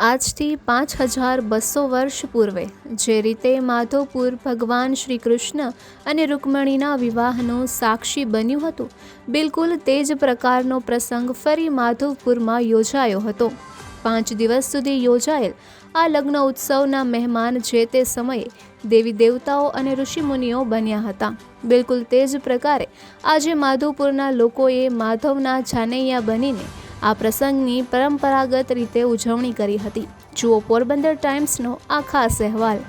આજથી 5200 વર્ષ પૂર્વે જે રીતે માધવપુર ભગવાન શ્રી કૃષ્ણ અને રૂકમણીના વિવાહનું સાક્ષી બન્યું હતું, બિલકુલ તે જ પ્રકારનો પ્રસંગ ફરી માધવપુરમાં યોજાયો હતો. 5 દિવસ સુધી યોજાયેલ આ લગ્ન ઉત્સવના મહેમાન જે તે સમયે દેવી દેવતાઓ અને ઋષિમુનિઓ બન્યા હતા. બિલકુલ તે જ પ્રકારે આજે માધવપુરના લોકોએ માધવના જાનૈયા બનીને આ પ્રસંગની પરંપરાગત રીતે ઉજવણી કરી હતી. જુઓ પોરબંદર ટાઈમ્સનો આ ખાસ અહેવાલ.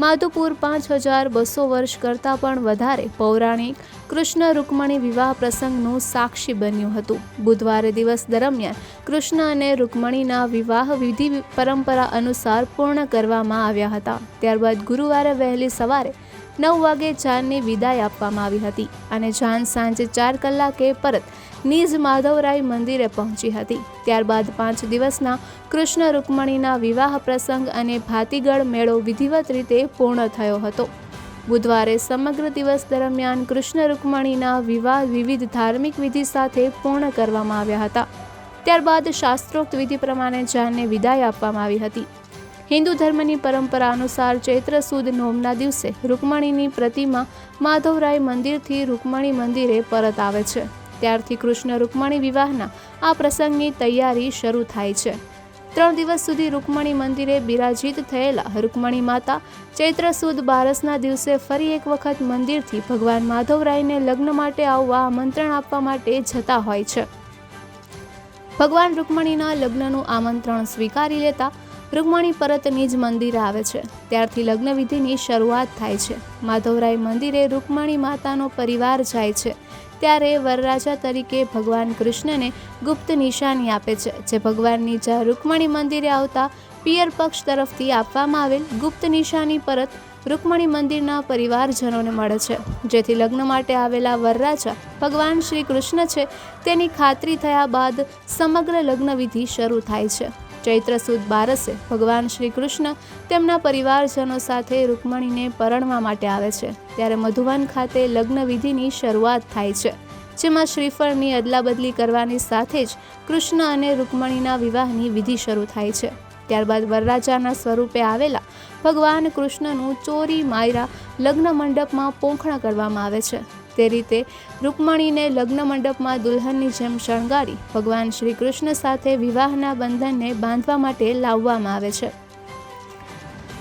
માધવપુર 5200 વર્ષ કરતાં પણ વધારે પૌરાણિક કૃષ્ણ રૂકમણી વિવાહ પ્રસંગનું સાક્ષી બન્યું હતું. બુધવારે દિવસ દરમિયાન કૃષ્ણ અને રૂકમણીના વિવાહ વિધિ પરંપરા અનુસાર પૂર્ણ કરવામાં આવ્યા હતા. ત્યારબાદ ગુરુવારે વહેલી સવારે 9 વાગે જાનની વિદાય આપવામાં આવી હતી અને જાન સાંજે 4 કલાકે પરત નિજ માધવરાય મંદિરે પહોંચી હતી. ત્યારબાદ 5 દિવસના કૃષ્ણ રૂકમણીના વિવાહ પ્રસંગ અને ભાતીગળ મેળો વિધિવત રીતે પૂર્ણ થયો હતો. બુધવારે સમગ્ર દિવસ દરમિયાન કૃષ્ણ રૂકમણીના વિવાહ વિવિધ ધાર્મિક વિધિ સાથે પૂર્ણ કરવામાં આવ્યા હતા. ત્યારબાદ શાસ્ત્રોક્ત વિધિ પ્રમાણે જાનને વિદાય આપવામાં આવી હતી. હિન્દુ ધર્મની પરંપરા અનુસાર ચૈત્ર સુદ નોમના દિવસે રૂકમણીની પ્રતિમા માધવરાય મંદિરથી રૂકમણી મંદિરે પરત આવે છે. ત્યારથી કૃષ્ણ રૂકમણી વિવાહના આ પ્રસંગની તૈયારી શરૂ થાય છે. 3 દિવસ સુધી રૂકમણી મંદિરે બિરાજિત થયેલા રૂકમણી માતા ચૈત્ર સુદ 12ના દિવસે ફરી એક વખત મંદિરથી ભગવાન માધવરાયને લગ્ન માટે આવવા આમંત્રણ આપવા માટે જતા હોય છે. ભગવાન રૂકમણીના લગ્નનું આમંત્રણ સ્વીકારી લેતા રૂકમણી પરત નિજ મંદિરે આવે છે. ત્યારથી લગ્ન વિધિની શરૂઆત થાય છે. માધવરાય મંદિરે રૂકમણી માતાનો પરિવાર જાય છે ત્યારે વરરાજા તરીકે ભગવાન કૃષ્ણને ગુપ્ત નિશાની આપે છે, જે ભગવાનની રૂકમણી મંદિરે આવતા પિયર પક્ષ તરફથી આપવામાં આવેલ ગુપ્ત નિશાની પરત રૂકમણી મંદિરના પરિવારજનોને મળે છે, જેથી લગ્ન માટે આવેલા વરરાજા ભગવાન શ્રી કૃષ્ણ છે તેની ખાતરી થયા બાદ સમગ્ર લગ્ન વિધિ શરૂ થાય છે. ચૈત્ર સુદ 12 ભગવાન શ્રી કૃષ્ણ તેમના પરિવારજનો સાથે રૂકમણીને પરણવા માટે આવે છે. ત્યારે મધુવન ખાતે લગ્ન વિધિની શરૂઆત થાય છે, જેમાં શ્રીફળની અદલાબદલી કરવાની સાથે જ કૃષ્ણ અને રૂકમણીના વિવાહની વિધિ શરૂ થાય છે. ત્યારબાદ વરરાજાના સ્વરૂપે આવેલા ભગવાન કૃષ્ણનું ચોરી માયરા લગ્ન મંડપમાં પોંખણ કરવામાં આવે છે. તે રીતે રૂકમણીને લગ્ન મંડપમાં દુલ્હનની જેમ શણગારી ભગવાન શ્રી કૃષ્ણ સાથે વિવાહના બંધનને બાંધવા માટે લાવવામાં આવે છે.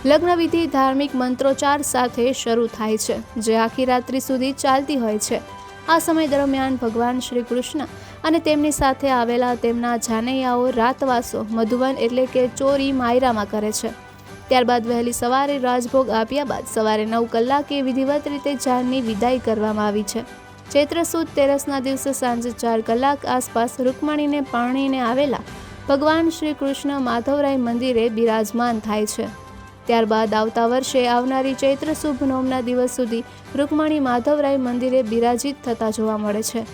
લગ્ન વિધિ ધાર્મિક મંત્રોચ્ચાર સાથે શરૂ થાય છે, જે આખી રાત્રિ સુધી ચાલતી હોય છે. આ સમય દરમિયાન ભગવાન શ્રી કૃષ્ણ અને તેમની સાથે આવેલા તેમના જાનૈયાઓ રાતવાસો મધુવન એટલે કે ચોરી માયરામાં કરે છે. ત્યારબાદ વહેલી સવારે રાજભોગ આપ્યા બાદ સવારે 9 કલાકે વિધિવત રીતે જાનની વિદાય કરવામાં આવી છે. ચૈત્ર સુદ 13ના દિવસે સાંજે 4 કલાક આસપાસ રૂકમણીને પરણીને આવેલા ભગવાન શ્રી કૃષ્ણ માધવરાય મંદિરે બિરાજમાન થાય છે. ત્યારબાદ આવતા વર્ષે આવનારી ચૈત્ર શુભ નોમના દિવસ સુધી રૂકમણી માધવરાય મંદિરે બિરાજિત થતા જોવા મળે છે.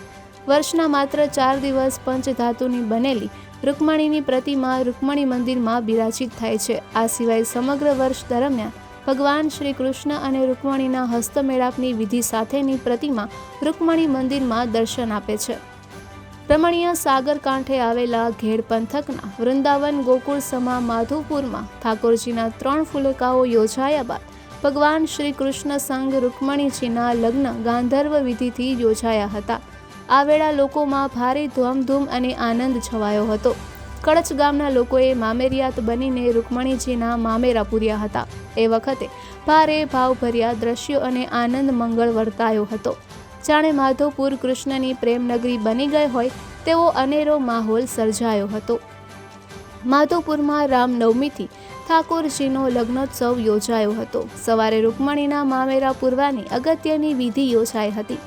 વર્ષના માત્ર 4 દિવસ પંચધાતુની બનેલી રૂકમણીની પ્રતિમા રૂકમણી મંદિરમાં બિરાજિત થાય છે. આ સિવાય સમગ્ર વર્ષ દરમિયાન ભગવાન શ્રી કૃષ્ણ અને રૂકમણીના હસ્તમેળાપની વિધિ સાથેની પ્રતિમા રૂકમણી મંદિરમાં દર્શન આપે છે. રમણીય સાગર કાંઠે આવેલા ઘેડ પંથકના વૃંદાવન ગોકુળ સમા માધવપુરમાં ઠાકોરજીના 3 ફુલેકાઓ યોજાયા બાદ ભગવાન શ્રી કૃષ્ણ સંગ રૂકમણીજીના લગ્ન ગાંધર્વ વિધિથી યોજાયા હતા. આ વેળા લોકોમાં ભારે ધૂમધૂમ અને આનંદ છવાયો હતો. કડચ ગામના લોકોએ મામેરિયાત બનીને રૂકમણીજીના મામેરા પૂર્યા હતા. એ વખતે ભારે ભાવભર્યા દ્રશ્યો અને આનંદ મંગળ વર્તાયો હતો. જાણે માધવપુર કૃષ્ણની પ્રેમનગરી બની ગઈ હોય તેવો અનેરો માહોલ સર્જાયો હતો. માધવપુરમાં રામનવમીથી ઠાકોરજીનો લગ્નોત્સવ યોજાયો હતો. સવારે રૂકમણીના મામેરા પૂરવાની અગત્યની વિધિ યોજાઈ હતી.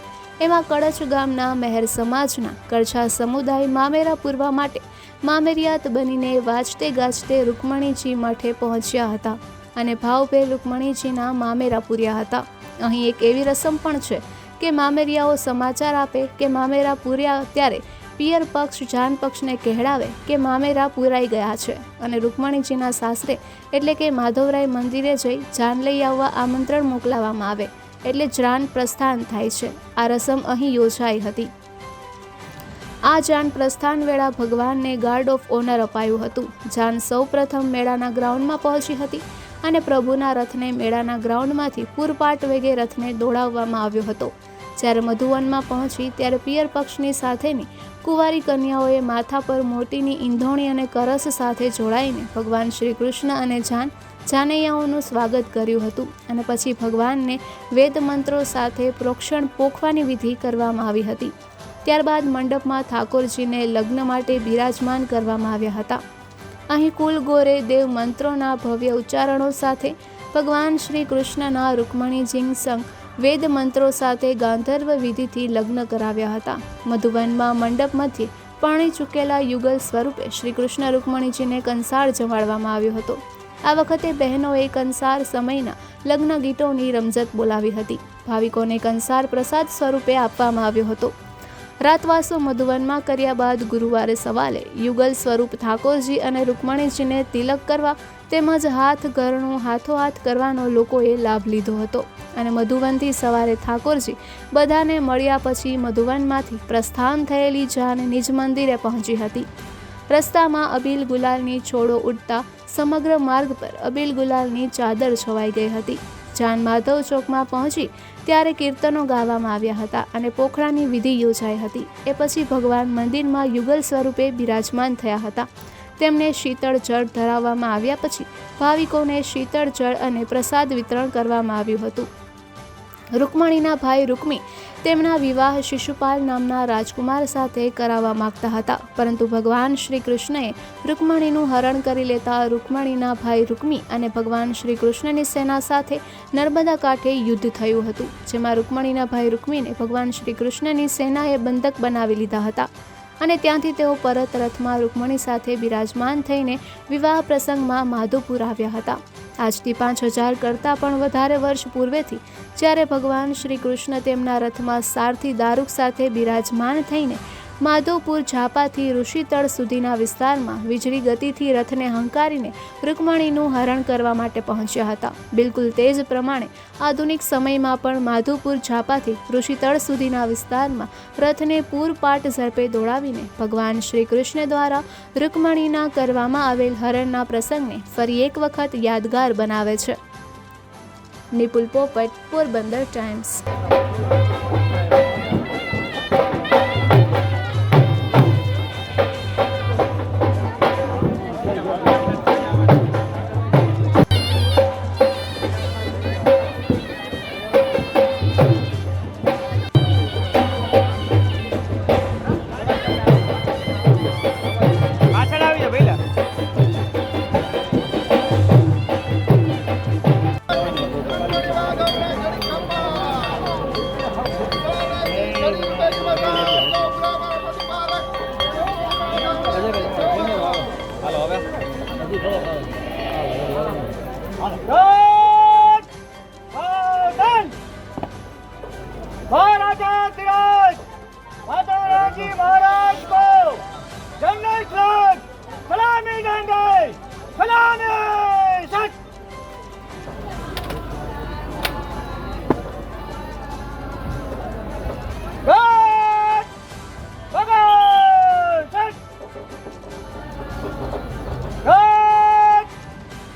એમાં કડચ ગામના મહેર સમાજના કરછા સમુદાય મામેરા પૂરવા માટે મામેરિયાત બનીને વાજતે ગાજતે રૂકમણીજી મઠે પહોંચ્યા હતા અને ભાવભેર રૂકમણીજીના મામેરા પૂર્યા હતા. અહીં એક એવી રસમ પણ છે કે મામેરિયાઓ સમાચાર આપે કે મામેરા પૂર્યા ત્યારે પિયર પક્ષ જાન પક્ષને કહેડાવે કે મામેરા પૂરાઈ ગયા છે અને રૂકમણીજીના સાસરે એટલે કે માધવરાય મંદિરે જઈ જાન લઈ આવવા આમંત્રણ મોકલાવવામાં આવે એટલે જાન પ્રસ્થાન થાય છે. આ રસમ અહીં યોજાઈ હતી. આ જાન પ્રસ્થાન વેળા ભગવાનને ગાર્ડ ઓફ ઓનર અપાયું હતું. જાન સૌ પ્રથમ મેળાના ગ્રાઉન્ડમાં પહોંચી હતી અને પ્રભુના રથને મેળાના ગ્રાઉન્ડમાંથી પૂરપાટ વેગે રથને દોડાવવામાં આવ્યો હતો. જ્યારે મધુવનમાં પહોંચી ત્યારે પિયર પક્ષની સાથેની કુંવારી કન્યાઓએ માથા પર મોતીની ઈંધોણી અને કરસ સાથે જોડાઈને ભગવાન શ્રી કૃષ્ણ અને જાનૈયાઓનું સ્વાગત કર્યું હતું અને પછી ભગવાનને વેદ મંત્રો સાથે પ્રોક્ષણ પોખવાની વિધિ કરવામાં આવી હતી. ત્યારબાદ મંડપમાં ઠાકોરજીને લગ્ન માટે બિરાજમાન કરવામાં આવ્યા હતા. અહીં કુલ ગોરે દેવ મંત્રોના ભવ્ય ઉચ્ચારણો સાથે ભગવાન શ્રી કૃષ્ણના રૂકમણીજી સંગ વેદ મંત્રો સાથે ગાંધર્વ વિધિથી લગ્ન કરાવ્યા હતા. મધુવનમાં મંડપ મધ્યે પરણી ચૂકેલા યુગલ સ્વરૂપે શ્રી કૃષ્ણ રૂકમણીજીને કંસાર જમાડવામાં આવ્યો હતો. આ વખતે બહેનોએ કંસાર સમયના લગ્ન ગીતોની રમઝટ બોલાવી હતી. ભાવિકોને કંસાર પ્રસાદ સ્વરૂપે આપવામાં આવ્યો હતો. રાતવાસો મધુવનમાં કર્યા બાદ ગુરુવારે સવારે યુગલ સ્વરૂપ ઠાકોરજી અને રૂકમણીજીને તિલક કરવા તેમજ હાથ ઘરણું હાથોહાથ કરવાનો લોકોએ લાભ લીધો હતો અને મધુવનથી સવારે ઠાકોરજી બધાને મળ્યા પછી મધુવનમાંથી પ્રસ્થાન થયેલી જાન નિજ મંદિરે પહોંચી હતી. રસ્તામાં અબીલ ગુલાલની છોડો ઉડતા સમગ્ર માર્ગ પર અબીલ ગુલાલની ચાદર છવાઈ ગઈ હતી. જાન માધવ ચોકમાં પહોંચી ત્યારે કીર્તનો ગાવામાં આવ્યા હતા અને પોખરાની વિધિ યોજાઈ હતી. એ પછી ભગવાન મંદિરમાં યુગલ સ્વરૂપે બિરાજમાન થયા હતા. તેમને શીતળ જળ ધરાવવામાં આવ્યા પછી ભાવિકોને શીતળ જળ અને પ્રસાદ વિતરણ કરવામાં આવ્યું હતું. રૂકમણીના ભાઈ રૂકમી તેમના વિવાહ શિશુપાલ નામના રાજકુમાર સાથે કરાવવા માંગતા હતા, પરંતુ ભગવાન શ્રી કૃષ્ણએ રૂકમણીનું હરણ કરી લેતા રૂકમણીના ભાઈ રૂકમી અને ભગવાન શ્રી કૃષ્ણની સેના સાથે નર્મદા કાંઠે યુદ્ધ થયું હતું, જેમાં રૂકમણીના ભાઈ રૂકમીને ભગવાન શ્રી કૃષ્ણની સેનાએ બંધક બનાવી લીધા હતા અને ત્યાંથી તેઓ પરત રથમાં રૂકમણી સાથે બિરાજમાન થઈને વિવાહ પ્રસંગમાં માધોપુર આવ્યા હતા. આજથી 5000 કરતાં પણ વધારે વર્ષ પૂર્વેથી જ્યારે ભગવાન શ્રી કૃષ્ણ તેમના રથમાં સારથી દારૂક સાથે બિરાજમાન થઈને માધવપુર ઝાપાથી ઋષિતળ સુધીના વિસ્તારમાં વીજળી ગતિથી રથને હંકારીને રૂકમણીનું હરણ કરવા માટે પહોંચ્યા હતા. બિલકુલ તે જ પ્રમાણે આધુનિક સમયમાં પણ માધવપુર ઝાપાથી ઋષિતળ સુધીના વિસ્તારમાં રથને પૂરપાટ ઝડપે દોડાવીને ભગવાન શ્રી કૃષ્ણ દ્વારા રૂકમણીના કરવામાં આવેલ હરણના પ્રસંગને ફરી એક વખત યાદગાર બનાવે છે. નિપુલ પોપટ, પોરબંદર ટાઈમ્સ. महाराज को जंगल सलामी देंगे, सलामी सच।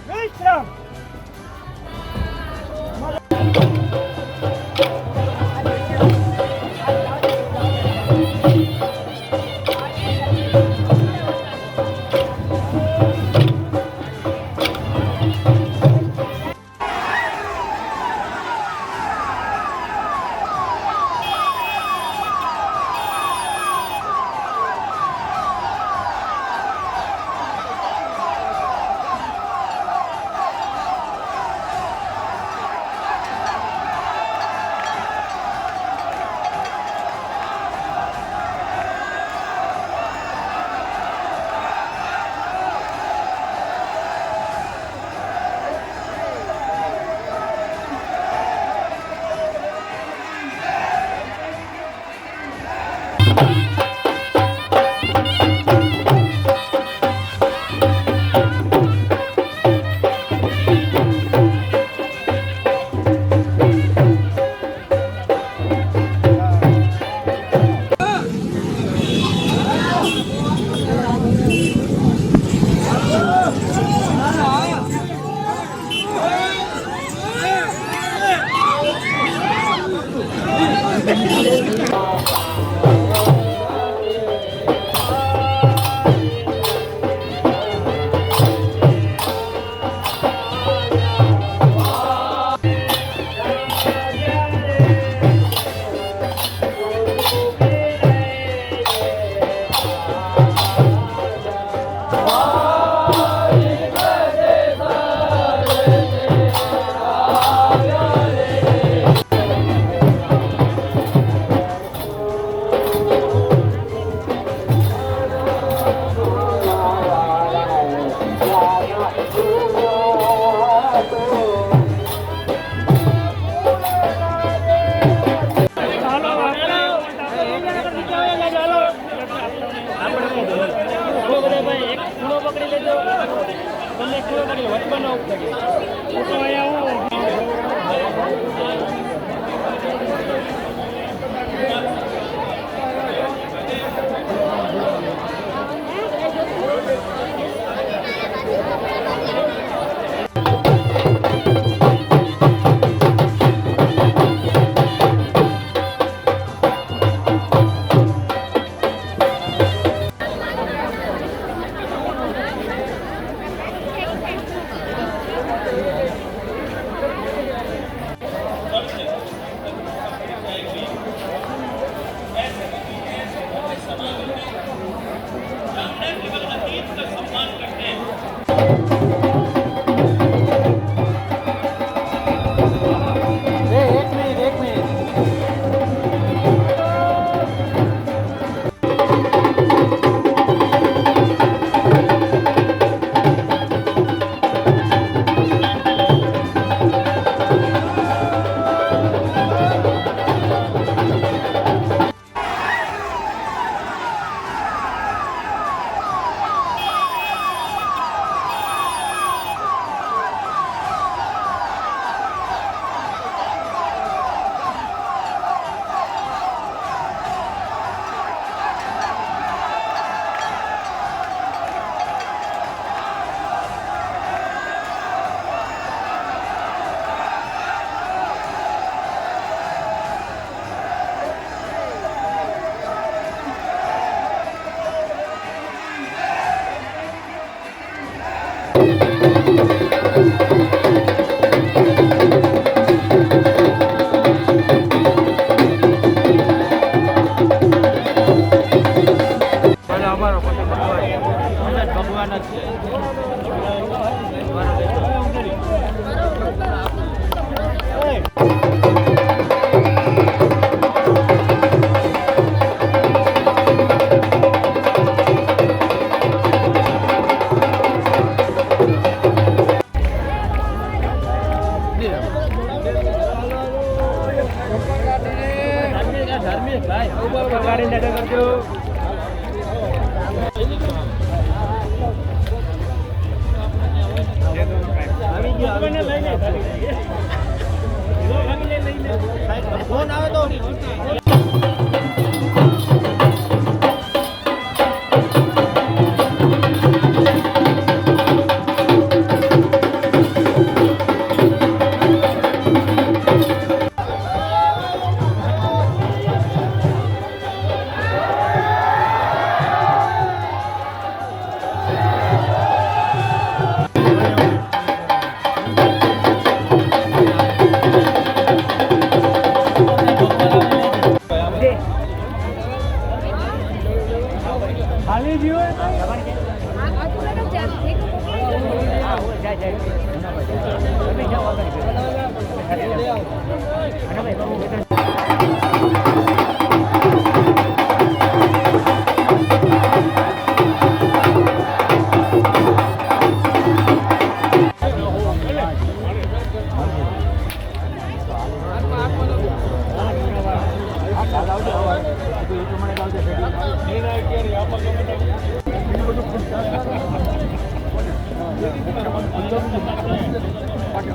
विश्राम।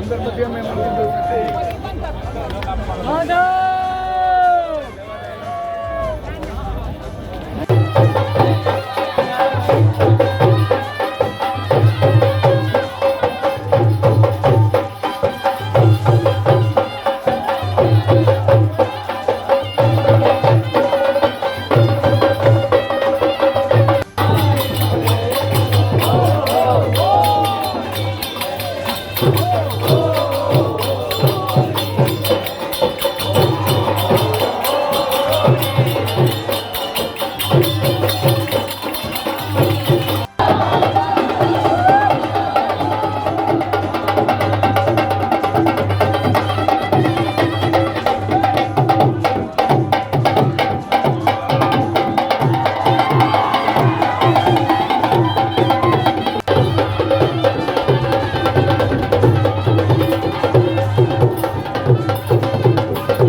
અંદર પછી અમે